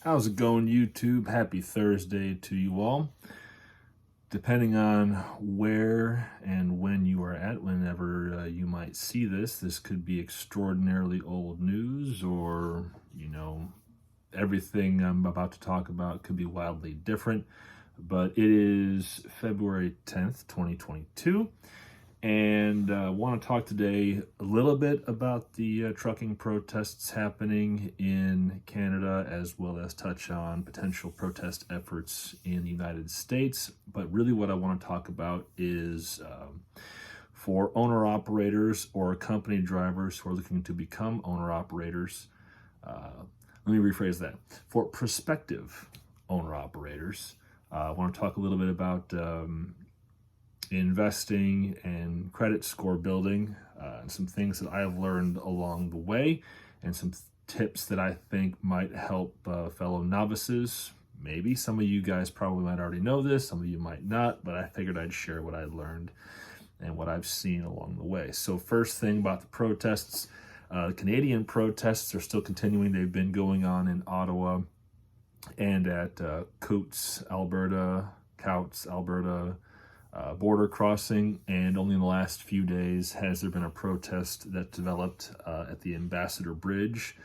How's it going, YouTube? Happy Thursday to you all. Depending on where and when you are at, whenever you might see this could be extraordinarily old news, or, everything I'm about to talk about could be wildly different. But it is February 10th, 2022. And I want to talk today a little bit about the trucking protests happening in Canada, as well as touch on potential protest efforts in the United States. But really what I want to talk about is for owner-operators or company drivers who are looking to become owner-operators. Let me rephrase that. For prospective owner-operators, I want to talk a little bit about investing and credit score building, and some things that I've learned along the way, and some tips that I think might help fellow novices. Maybe some of you guys probably might already know this, some of you might not, but I figured I'd share what I learned and what I've seen along the way. So first thing about the protests, the Canadian protests are still continuing. They've been going on in Ottawa and at Coutts, Alberta, border crossing, and only in the last few days has there been a protest that developed at the Ambassador Bridge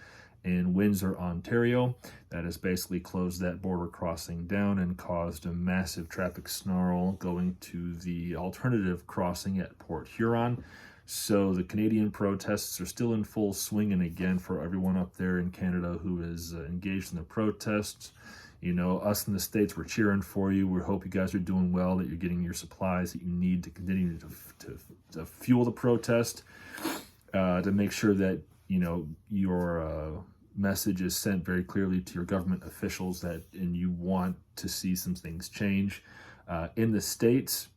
in Windsor, Ontario, that has basically closed that border crossing down and caused a massive traffic snarl going to the alternative crossing at Port Huron. So the Canadian protests are still in full swing, and again, for everyone up there in Canada who is engaged in the protests, us in the States, we're cheering for you. We hope you guys are doing well, that you're getting your supplies that you need to continue to fuel the protest, to make sure that, your message is sent very clearly to your government officials and you want to see some things change. In the States,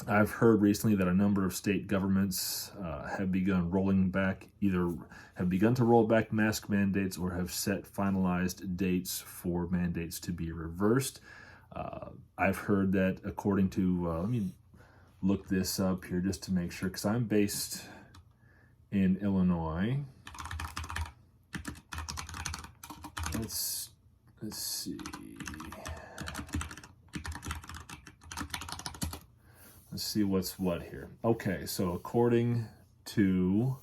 I've heard recently that a number of state governments have begun to roll back mask mandates or have set finalized dates for mandates to be reversed. I've heard that according to, let me look this up here just to make sure, because I'm based in Illinois. Let's see. Let's see what's what here. Okay, so according to,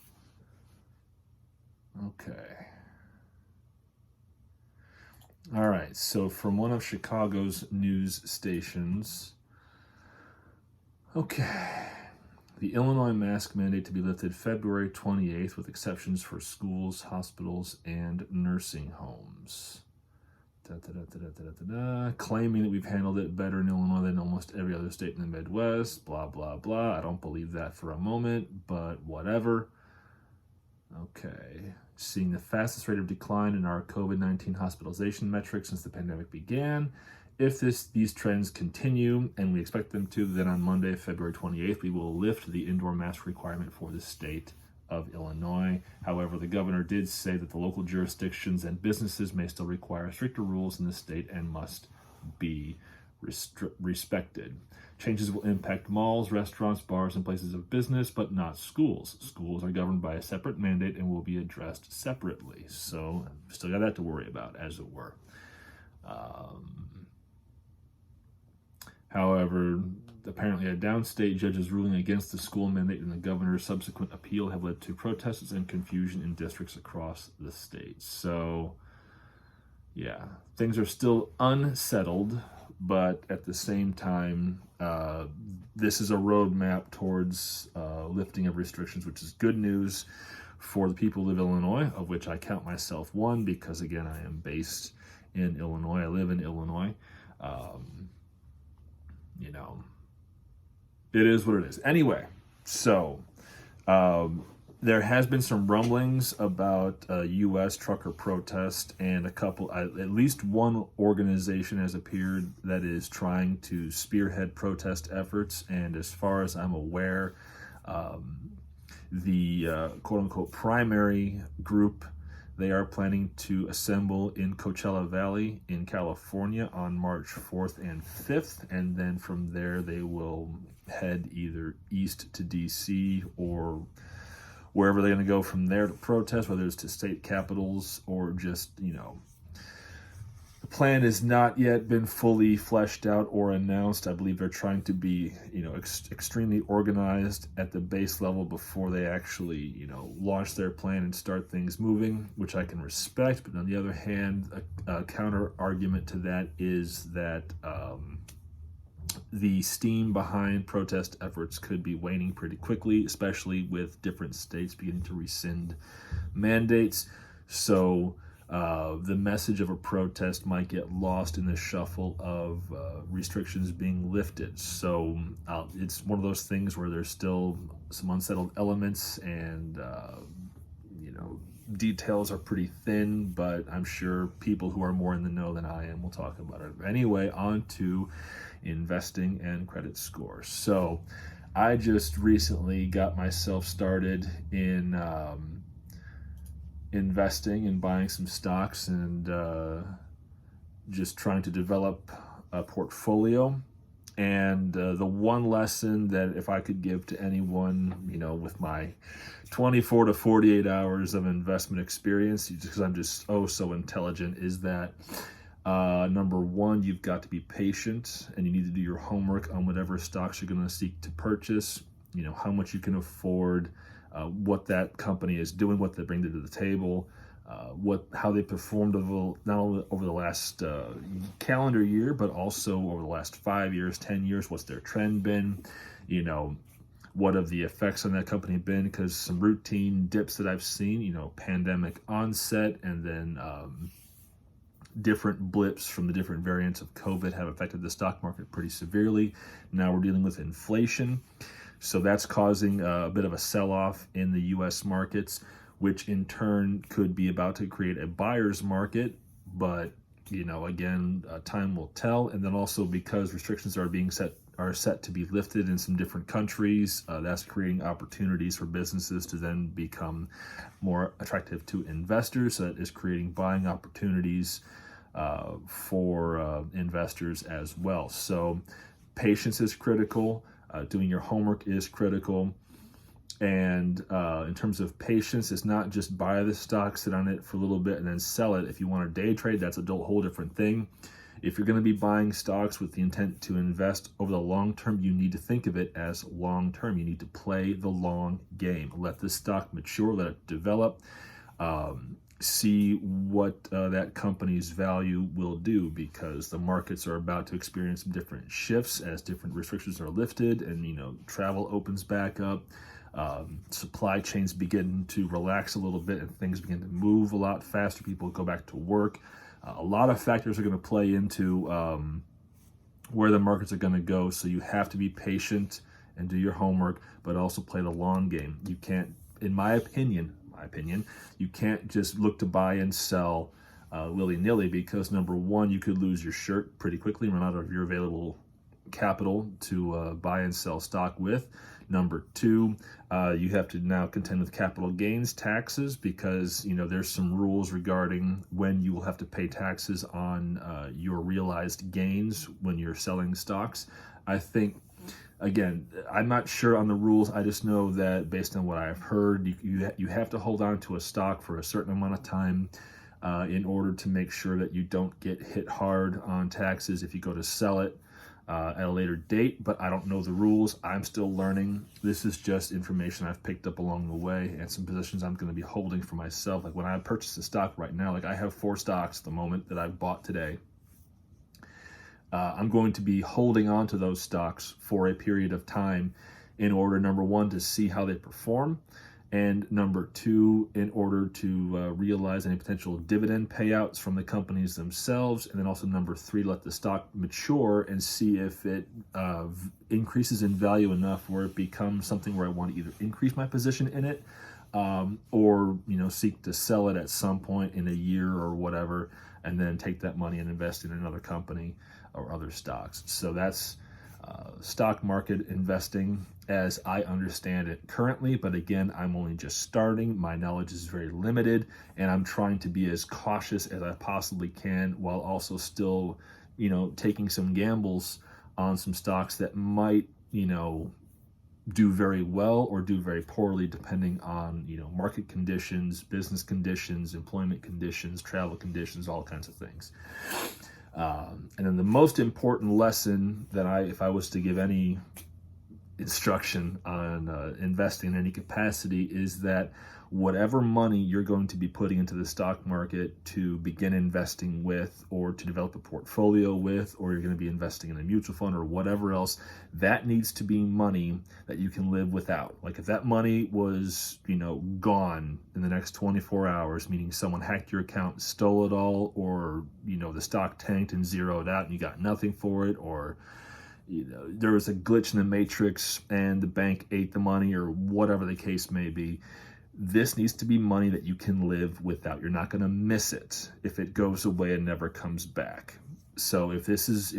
all right, so from one of Chicago's news stations, the Illinois mask mandate to be lifted February 28th with exceptions for schools, hospitals, and nursing homes. Claiming that we've handled it better in Illinois than almost every other state in the Midwest, blah, blah, blah. I don't believe that for a moment, but whatever. Okay. Seeing the fastest rate of decline in our COVID-19 hospitalization metrics since the pandemic began. If these trends continue, and we expect them to, then on Monday, February 28th, we will lift the indoor mask requirement for the state of Illinois. However, the governor did say that the local jurisdictions and businesses may still require stricter rules in the state and must be respected. Changes will impact malls, restaurants, bars, and places of business, but not schools. Schools are governed by a separate mandate and will be addressed separately. So, still got that to worry about, as it were. However, apparently a downstate judge's ruling against the school mandate and the governor's subsequent appeal have led to protests and confusion in districts across the state. So, yeah, things are still unsettled, but at the same time, this is a roadmap towards lifting of restrictions, which is good news for the people of Illinois, of which I count myself one, because again, I am based in Illinois. I live in Illinois. It is what it is. Anyway, so there has been some rumblings about a U.S. trucker protest, and at least one organization has appeared that is trying to spearhead protest efforts. And as far as I'm aware, the quote-unquote primary group, they are planning to assemble in Coachella Valley in California on March 4th and 5th, and then from there they will head either east to D.C. or wherever they're going to go from there to protest, whether it's to state capitals or just, The plan has not yet been fully fleshed out or announced. I believe they're trying to be, extremely organized at the base level before they actually, launch their plan and start things moving, which I can respect. But on the other hand, a counter argument to that is that the steam behind protest efforts could be waning pretty quickly, especially with different states beginning to rescind mandates. So the message of a protest might get lost in the shuffle of restrictions being lifted. So it's one of those things where there's still some unsettled elements, and details are pretty thin, but I'm sure people who are more in the know than I am will talk about it. Anyway, on to investing and credit score. So I just recently got myself started in investing and buying some stocks, and just trying to develop a portfolio. And the one lesson that if I could give to anyone, with my 24 to 48 hours of investment experience, because I'm just so intelligent, is that number one, you've got to be patient, and you need to do your homework on whatever stocks you're going to seek to purchase, how much you can afford, what that company is doing, what they bring to the table, how they performed not only over the last calendar year, but also over the last 5 years, 10 years. What's their trend been? What have the effects on that company been? Because some routine dips that I've seen, pandemic onset, and then different blips from the different variants of COVID have affected the stock market pretty severely. Now we're dealing with inflation. So that's causing a bit of a sell-off in the U.S. markets, which in turn could be about to create a buyer's market. But, again, time will tell. And then also because restrictions are set to be lifted in some different countries, that's creating opportunities for businesses to then become more attractive to investors. So that is creating buying opportunities for investors as well. So patience is critical. Doing your homework is critical. And in terms of patience, it's not just buy the stock, sit on it for a little bit, and then sell it. If you want to day trade, that's a whole different thing. If you're going to be buying stocks with the intent to invest over the long term, you need to think of it as long term. You need to play the long game. Let the stock mature, let it develop. See what that company's value will do, because the markets are about to experience some different shifts as different restrictions are lifted and travel opens back up. Supply chains begin to relax a little bit and things begin to move a lot faster. People go back to work. A lot of factors are going to play into where the markets are going to go. So you have to be patient and do your homework, but also play the long game. You can't, in my opinion, you can't just look to buy and sell willy-nilly, because number one, you could lose your shirt pretty quickly, run out of your available capital to buy and sell stock with. Number two, you have to now contend with capital gains taxes, because there's some rules regarding when you will have to pay taxes on your realized gains when you're selling stocks. I think, again, I'm not sure on the rules. I just know that based on what I've heard, you have to hold on to a stock for a certain amount of time in order to make sure that you don't get hit hard on taxes if you go to sell it at a later date. But I don't know the rules. I'm still learning. This is just information I've picked up along the way, and some positions I'm going to be holding for myself. Like when I purchase a stock right now, like I have 4 stocks at the moment that I've bought today. I'm going to be holding on to those stocks for a period of time in order, number one, to see how they perform, and number two, in order to realize any potential dividend payouts from the companies themselves, and then also number three, let the stock mature and see if it increases in value enough where it becomes something where I want to either increase my position in it or seek to sell it at some point in a year or whatever, and then take that money and invest in another company or other stocks. So that's stock market investing as I understand it currently. But again, I'm only just starting. My knowledge is very limited, and I'm trying to be as cautious as I possibly can, while also still, taking some gambles on some stocks that might, do very well or do very poorly depending on, market conditions, business conditions, employment conditions, travel conditions, all kinds of things. And then the most important lesson that if I was to give any instruction on investing in any capacity, is that whatever money you're going to be putting into the stock market to begin investing with, or to develop a portfolio with, or you're going to be investing in a mutual fund or whatever else, that needs to be money that you can live without. Like if that money was, gone in the next 24 hours, meaning someone hacked your account, stole it all, or, the stock tanked and zeroed out and you got nothing for it, or there was a glitch in the matrix and the bank ate the money, or whatever the case may be, this needs to be money that you can live without. You're not going to miss it if it goes away and never comes back. So if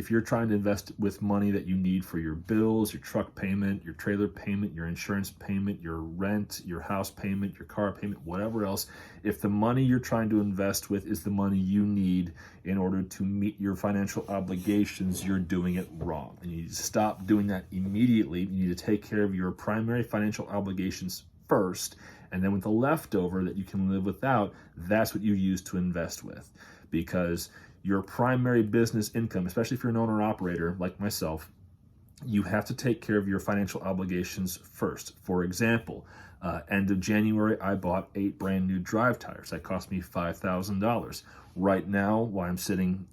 you're trying to invest with money that you need for your bills, your truck payment, your trailer payment, your insurance payment, your rent, your house payment, your car payment, whatever else, if the money you're trying to invest with is the money you need in order to meet your financial obligations, you're doing it wrong. And you need to stop doing that immediately. You need to take care of your primary financial obligations first, and then with the leftover that you can live without, that's what you use to invest with. Because your primary business income, especially if you're an owner-operator like myself, you have to take care of your financial obligations first. For example, end of January, I bought 8 brand new drive tires. That cost me $5,000. Right now, why I'm sitting,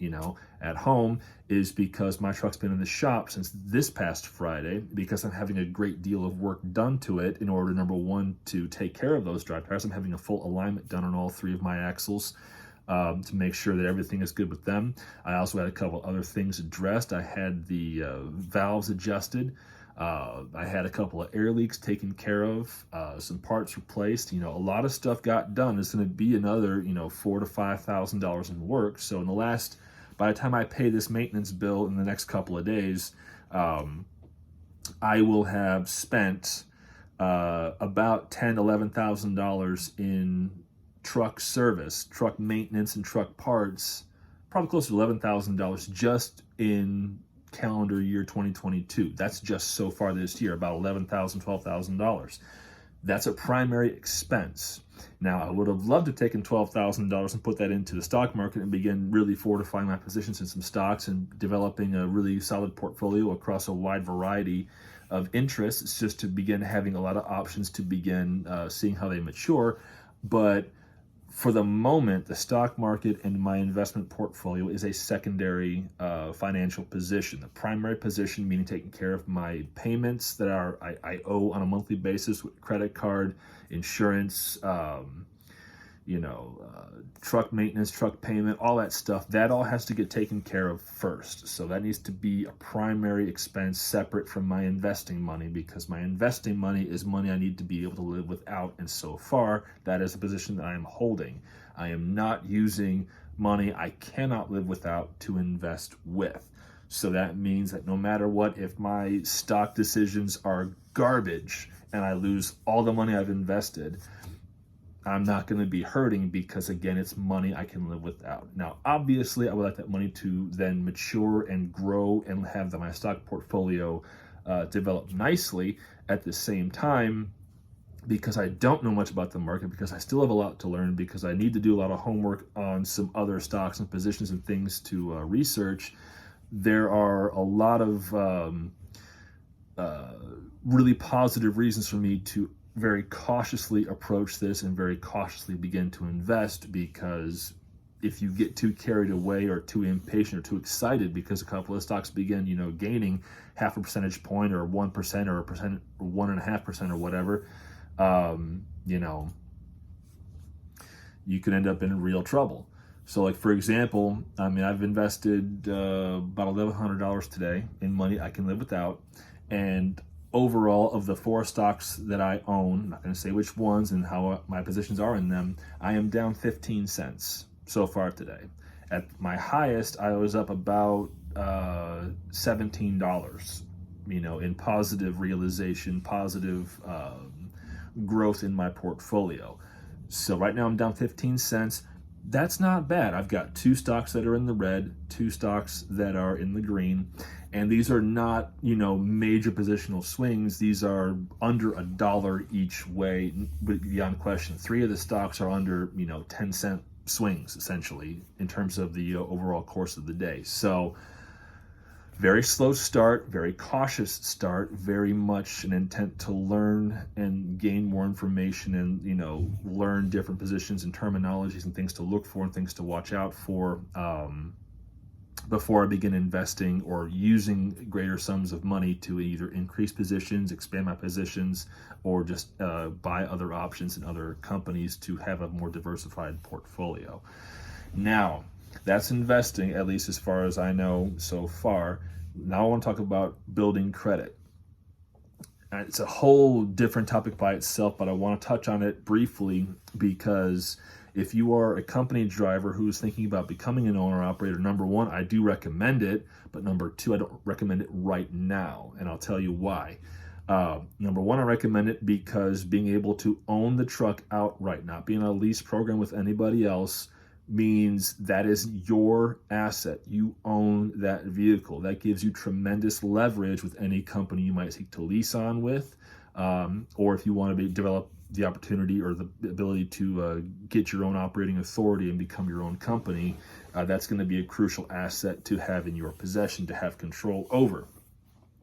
at home, is because my truck's been in the shop since this past Friday, because I'm having a great deal of work done to it in order, number one, to take care of those drive tires. I'm having a full alignment done on all 3 of my axles, to make sure that everything is good with them. I also had a couple other things addressed. I had the valves adjusted. I had a couple of air leaks taken care of, some parts replaced. A lot of stuff got done. It's going to be another, $4,000 to $5,000 in work. So by the time I pay this maintenance bill in the next couple of days, I will have spent about $10,000 to $11,000 in truck service, truck maintenance, and truck parts. Probably close to $11,000 just in calendar year 2022. That's just so far this year, about $11,000, $12,000. That's a primary expense. Now, I would have loved to have taken $12,000 and put that into the stock market and begin really fortifying my positions in some stocks and developing a really solid portfolio across a wide variety of interests. It's just to begin having a lot of options to begin seeing how they mature. But for the moment, the stock market and my investment portfolio is a secondary financial position. The primary position, meaning taking care of my payments that I owe on a monthly basis with credit card, insurance, truck maintenance, truck payment, all that stuff, that all has to get taken care of first. So that needs to be a primary expense separate from my investing money, because my investing money is money I need to be able to live without. And so far, that is a position that I am holding. I am not using money I cannot live without to invest with. So that means that no matter what, if my stock decisions are garbage and I lose all the money I've invested, I'm not going to be hurting, because again, it's money I can live without. Now, obviously, I would like that money to then mature and grow and have my stock portfolio develop nicely. At the same time, because I don't know much about the market, because I still have a lot to learn, because I need to do a lot of homework on some other stocks and positions and things to research, there are a lot of really positive reasons for me to very cautiously approach this and very cautiously begin to invest. Because if you get too carried away or too impatient or too excited because a couple of stocks begin, gaining half a percentage point or 1% or 1% or 1.5% or whatever, you could end up in real trouble. So like, for example, I've invested about $1,100 today in money I can live without. And overall, of the 4 stocks that I own, I'm not going to say which ones and how my positions are in them, I am down 15 cents so far today. At my highest, I was up about $17, in positive realization, positive growth in my portfolio. So right now I'm down 15 cents. that's not bad. I've got 2 stocks that are in the red, 2 stocks that are in the green, and these are not, major positional swings. These are under $1 each way, beyond question. 3 of the stocks are under, 10-cent swings, essentially, in terms of the overall course of the day. So very slow start, very cautious start, very much an intent to learn and gain more information and, learn different positions and terminologies and things to look for and things to watch out for before I begin investing or using greater sums of money to either increase positions, expand my positions, or just buy other options in other companies to have a more diversified portfolio. Now, that's investing, at least as far as I know so far. Now I want to talk about building credit. It's a whole different topic by itself, but I want to touch on it briefly because if you are a company driver who's thinking about becoming an owner-operator, number one, I do recommend it, but number two, I don't recommend it right now, and I'll tell you why. Number one, I recommend it because being able to own the truck outright, not being on a lease program with anybody else, means that is your asset. You own that vehicle. That gives you tremendous leverage with any company you might seek to lease on with, or if you want to develop the opportunity or the ability to get your own operating authority and become your own company, that's going to be a crucial asset to have in your possession, to have control over.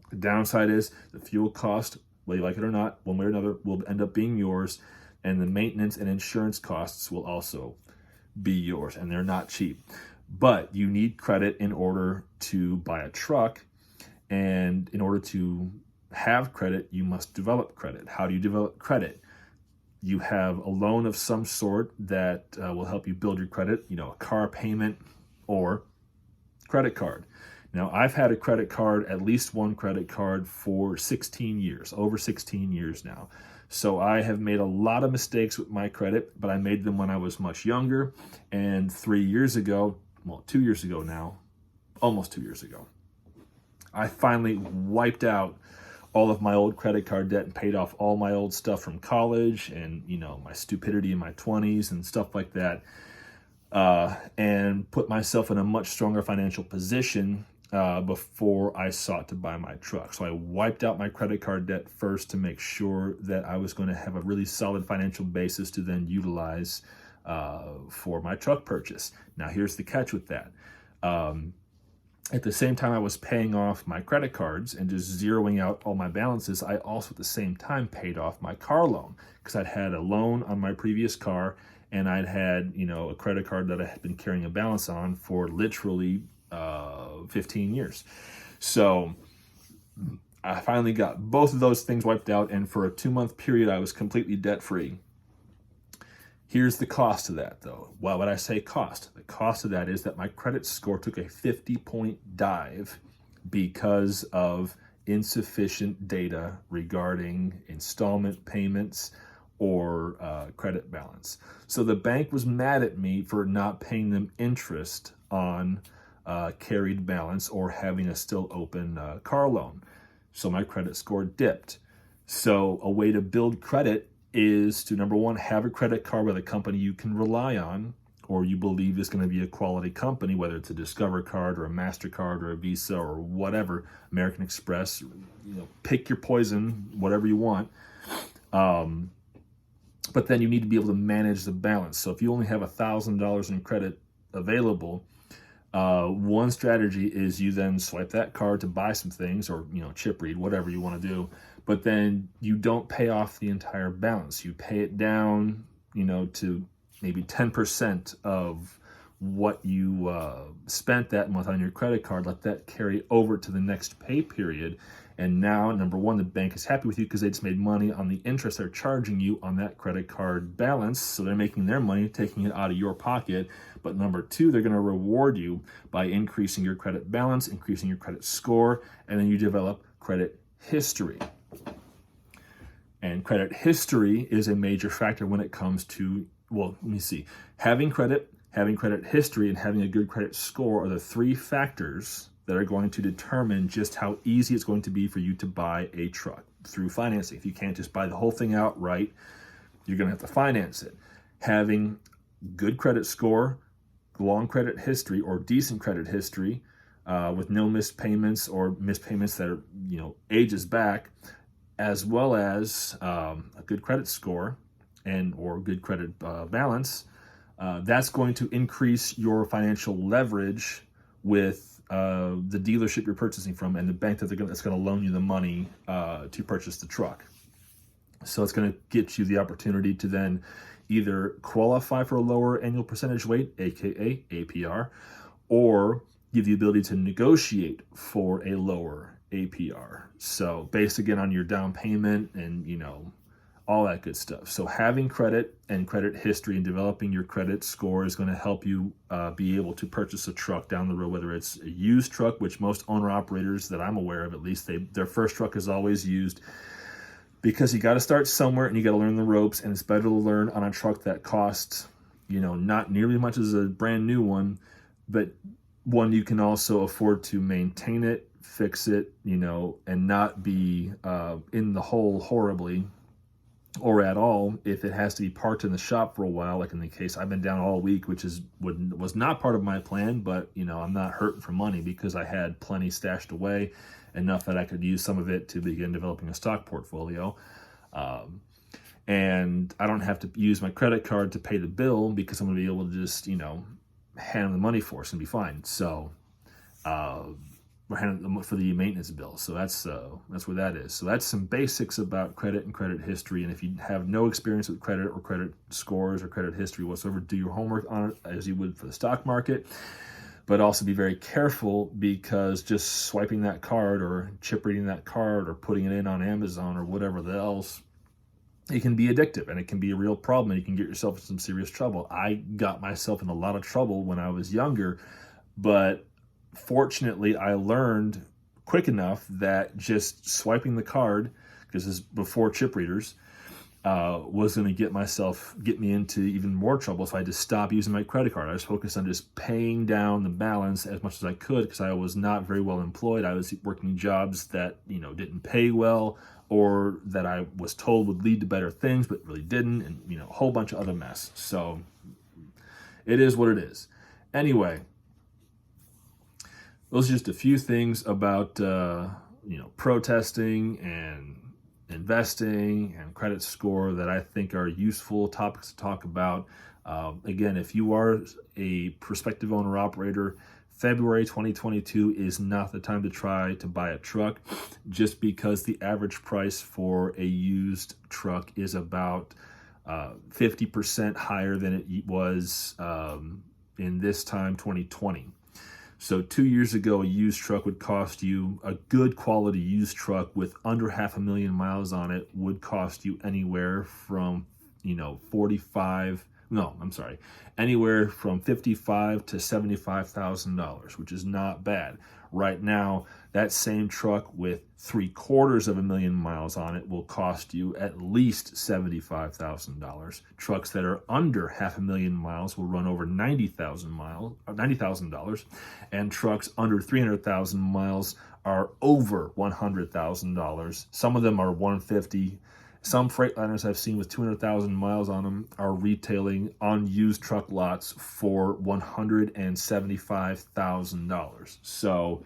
The downside is the fuel cost, whether you like it or not, one way or another, will end up being yours, and the maintenance and insurance costs will also be yours, and they're not cheap. But you need credit in order to buy a truck, and in order to have credit, you must develop credit. How do you develop credit? You have a loan of some sort that will help you build your credit, a car payment or credit card. Now, I've had a credit card, at least one credit card, for 16 years, over 16 years now. So I have made a lot of mistakes with my credit, but I made them when I was much younger. And 3 years ago, 2 years ago now, almost 2 years ago, I finally wiped out all of my old credit card debt and paid off all my old stuff from college and, my stupidity in my 20s and stuff like that, and put myself in a much stronger financial position before I sought to buy my truck. So I wiped out my credit card debt first to make sure that I was going to have a really solid financial basis to then utilize for my truck purchase. Now, here's the catch with that. At the same time I was paying off my credit cards and just zeroing out all my balances, I also at the same time paid off my car loan because I'd had a loan on my previous car and I'd had, a credit card that I had been carrying a balance on for literally 15 years. So I finally got both of those things wiped out, and for a 2-month period, I was completely debt-free. Here's the cost of that, though. Well, when I say cost, the cost of that is that my credit score took a 50-point dive because of insufficient data regarding installment payments or credit balance. So the bank was mad at me for not paying them interest on carried balance or having a still open car loan. So my credit score dipped. So a way to build credit is to, number one, have a credit card with a company you can rely on or you believe is going to be a quality company, whether it's a Discover card or a MasterCard or a Visa or whatever, American Express, pick your poison, whatever you want. But then you need to be able to manage the balance. So if you only have $1,000 in credit available, one strategy is you then swipe that card to buy some things or, chip read, whatever you want to do. But then you don't pay off the entire balance. You pay it down, to maybe 10% of what you spent that month on your credit card. Let that carry over to the next pay period. And now, number one, the bank is happy with you because they just made money on the interest they're charging you on that credit card balance. So they're making their money, taking it out of your pocket. But number two, they're going to reward you by increasing your credit balance, increasing your credit score, and then you develop credit history. And credit history is a major factor when it comes to, having credit history, and having a good credit score are the 3 factors that are going to determine just how easy it's going to be for you to buy a truck through financing. If you can't just buy the whole thing outright, you're going to have to finance it. Having good credit score, long credit history or decent credit history, with no missed payments or missed payments that are, ages back, as well as a good credit score and or good credit balance, that's going to increase your financial leverage with the dealership you're purchasing from and the bank that's going to loan you the money to purchase the truck. So it's going to get you the opportunity to then either qualify for a lower annual percentage rate, aka APR, or give the ability to negotiate for a lower APR. So based again on your down payment and all that good stuff. So having credit and credit history and developing your credit score is going to help you be able to purchase a truck down the road, whether it's a used truck, which most owner operators that I'm aware of, at least, their first truck is always used, because you got to start somewhere and you got to learn the ropes, and it's better to learn on a truck that costs, not nearly as much as a brand new one, but one you can also afford to maintain it, fix it, and not be in the hole horribly or at all if it has to be parked in the shop for a while, like in the case I've been down all week, which was not part of my plan, but I'm not hurting for money because I had plenty stashed away, enough that I could use some of it to begin developing a stock portfolio. And I don't have to use my credit card to pay the bill because I'm going to be able to just, hand the money for us and be fine. So we're handling for the maintenance bill. So that's where that is. So that's some basics about credit and credit history. And if you have no experience with credit or credit scores or credit history whatsoever, do your homework on it as you would for the stock market. But also be very careful, because just swiping that card or chip reading that card or putting it in on Amazon or whatever else, it can be addictive and it can be a real problem, and you can get yourself in some serious trouble. I got myself in a lot of trouble when I was younger, but fortunately I learned quick enough that just swiping the card, because this is before chip readers, was going to get me into even more trouble. So I just stopped using my credit card. I was focused on just paying down the balance as much as I could, because I was not very well employed. I was working jobs that, didn't pay well, or that I was told would lead to better things, but really didn't, and, a whole bunch of other mess. So it is what it is. Anyway, those are just a few things about, protesting and investing and credit score that I think are useful topics to talk about. Again, if you are a prospective owner operator, February 2022 is not the time to try to buy a truck, just because the average price for a used truck is about 50% higher than it was in this time 2020. So 2 years ago, a used truck would cost you, a good quality used truck with under 500,000 miles on it would cost you anywhere from, anywhere from $55,000 to $75,000, which is not bad. Right now, that same truck with 750,000 miles on it will cost you at least $75,000. Trucks that are under 500,000 miles will run over $90,000, and trucks under 300,000 miles are over $100,000. Some of them are $150,000. Some Freightliners I've seen with 200,000 miles on them are retailing on used truck lots for $175,000. So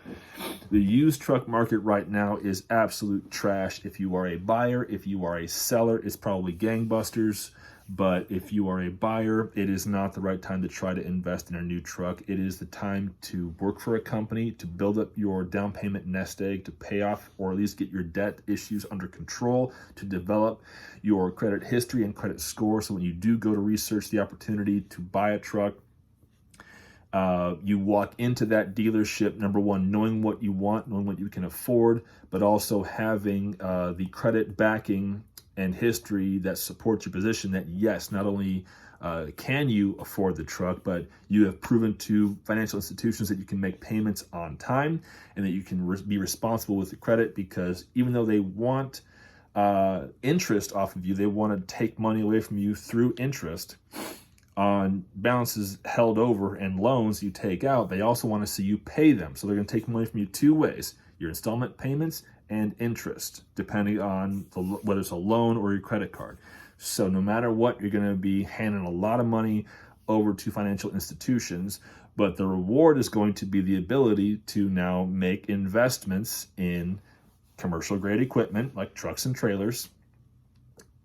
the used truck market right now is absolute trash. If you are a buyer, if you are a seller, it's probably gangbusters. But if you are a buyer, it is not the right time to try to invest in a new truck. It is the time to work for a company, to build up your down payment nest egg, to pay off or at least get your debt issues under control, to develop your credit history and credit score. So when you do go to research the opportunity to buy a truck, you walk into that dealership, number one, knowing what you want, knowing what you can afford, but also having the credit backing and history that supports your position that, yes, not only can you afford the truck, but you have proven to financial institutions that you can make payments on time and that you can be responsible with the credit, because even though they want interest off of you, they want to take money away from you through interest on balances held over and loans you take out. They also want to see you pay them. So they're going to take money from you two ways: your installment payments and interest, depending on whether it's a loan or your credit card. So no matter what, you're going to be handing a lot of money over to financial institutions, but the reward is going to be the ability to now make investments in commercial grade equipment like trucks and trailers,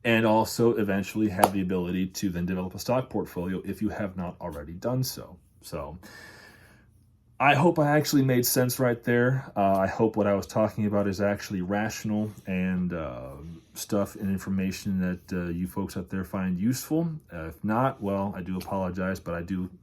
and also eventually have the ability to then develop a stock portfolio if you have not already done so. So I hope I actually made sense right there. I hope what I was talking about is actually rational and stuff and information that you folks out there find useful. If not, well, I do apologize, but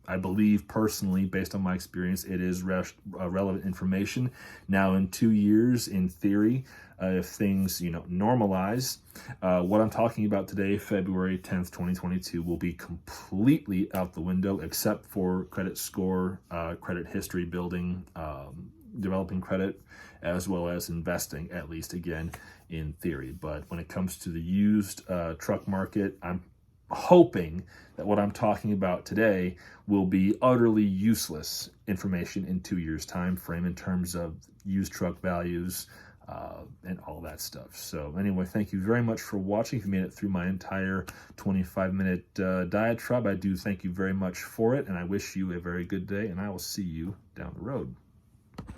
I believe personally, based on my experience, it is relevant information. Now, in 2 years, in theory, if things, normalize, what I'm talking about today, February 10th, 2022, will be completely out the window, except for credit score, credit history building, developing credit, as well as investing, at least again, in theory. But when it comes to the used truck market, I'm hoping that what I'm talking about today will be utterly useless information in 2 years' time frame in terms of used truck values, and all that stuff. So anyway, thank you very much for watching. If you made it through my entire 25-minute diatribe, I do thank you very much for it, and I wish you a very good day, and I will see you down the road.